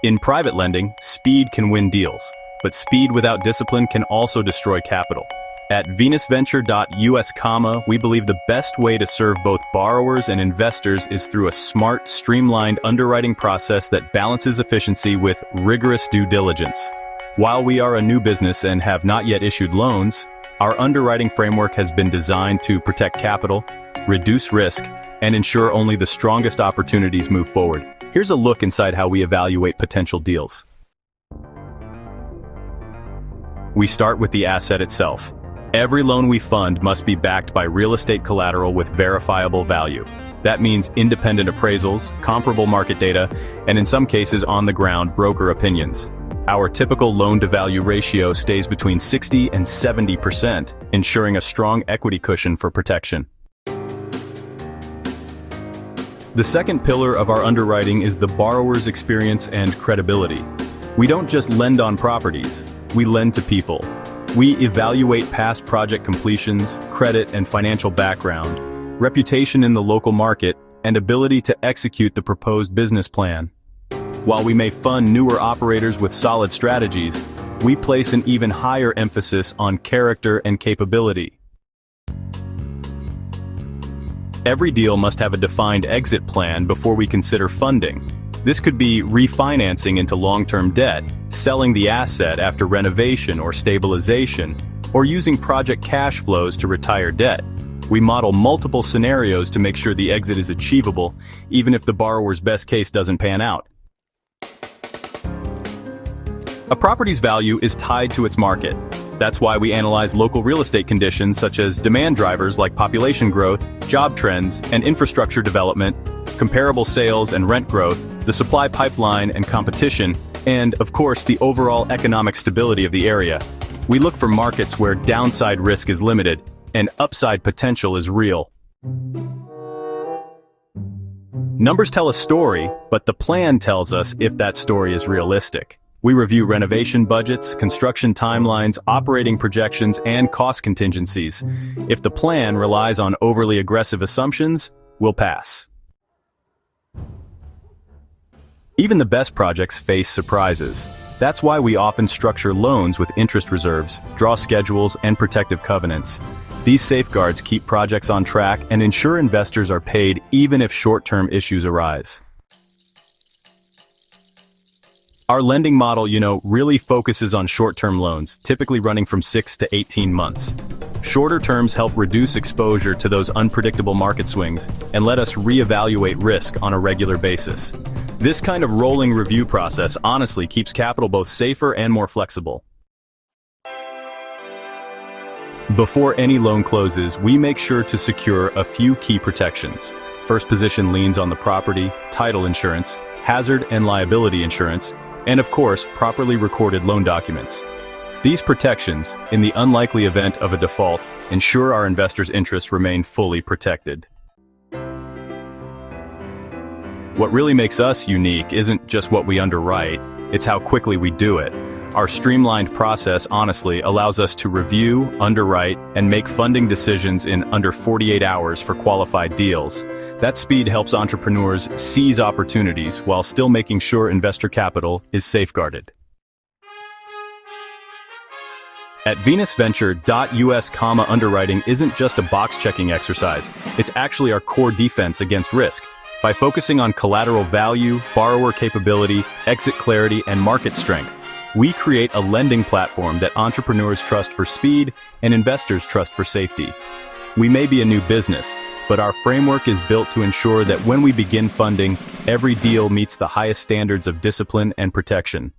In private lending, speed can win deals, but speed without discipline can also destroy capital. At venusventure.us, we believe the best way to serve both borrowers and investors is through a smart, streamlined underwriting process that balances efficiency with rigorous due diligence. While we are a new business and have not yet issued loans, our underwriting framework has been designed to protect capital, reduce risk, and ensure only the strongest opportunities move forward. Here's a look inside how we evaluate potential deals. We start with the asset itself. Every loan we fund must be backed by real estate collateral with verifiable value. That means independent appraisals, comparable market data, and in some cases on-the-ground broker opinions. Our typical loan-to-value ratio stays between 60 and 70%, ensuring a strong equity cushion for protection. The second pillar of our underwriting is the borrower's experience and credibility. We don't just lend on properties, we lend to people. We evaluate past project completions, credit and financial background, reputation in the local market, and ability to execute the proposed business plan. While we may fund newer operators with solid strategies, we place an even higher emphasis on character and capability. Every deal must have a defined exit plan before we consider funding. This could be refinancing into long-term debt, selling the asset after renovation or stabilization, or using project cash flows to retire debt. We model multiple scenarios to make sure the exit is achievable, even if the borrower's best case doesn't pan out. A property's value is tied to its market. That's why we analyze local real estate conditions such as demand drivers like population growth, job trends, and infrastructure development, comparable sales and rent growth, the supply pipeline and competition, and, of course, the overall economic stability of the area. We look for markets where downside risk is limited and upside potential is real. Numbers tell a story, but the plan tells us if that story is realistic. We review renovation budgets, construction timelines, operating projections, and cost contingencies. If the plan relies on overly aggressive assumptions, we'll pass. Even the best projects face surprises. That's why we often structure loans with interest reserves, draw schedules, and protective covenants. These safeguards keep projects on track and ensure investors are paid even if short-term issues arise. Our lending model, really focuses on short-term loans, typically running from 6 to 18 months. Shorter terms help reduce exposure to those unpredictable market swings and let us reevaluate risk on a regular basis. This kind of rolling review process honestly keeps capital both safer and more flexible. Before any loan closes, we make sure to secure a few key protections. First position liens on the property, title insurance, hazard and liability insurance, and of course, properly recorded loan documents. These protections, in the unlikely event of a default, ensure our investors' interests remain fully protected. What really makes us unique isn't just what we underwrite, it's how quickly we do it. Our streamlined process honestly allows us to review, underwrite, and make funding decisions in under 48 hours for qualified deals. That speed helps entrepreneurs seize opportunities while still making sure investor capital is safeguarded. At venusventure.us, underwriting isn't just a box-checking exercise, it's actually our core defense against risk. By focusing on collateral value, borrower capability, exit clarity, and market strength, we create a lending platform that entrepreneurs trust for speed and investors trust for safety. We may be a new business, but our framework is built to ensure that when we begin funding, every deal meets the highest standards of discipline and protection.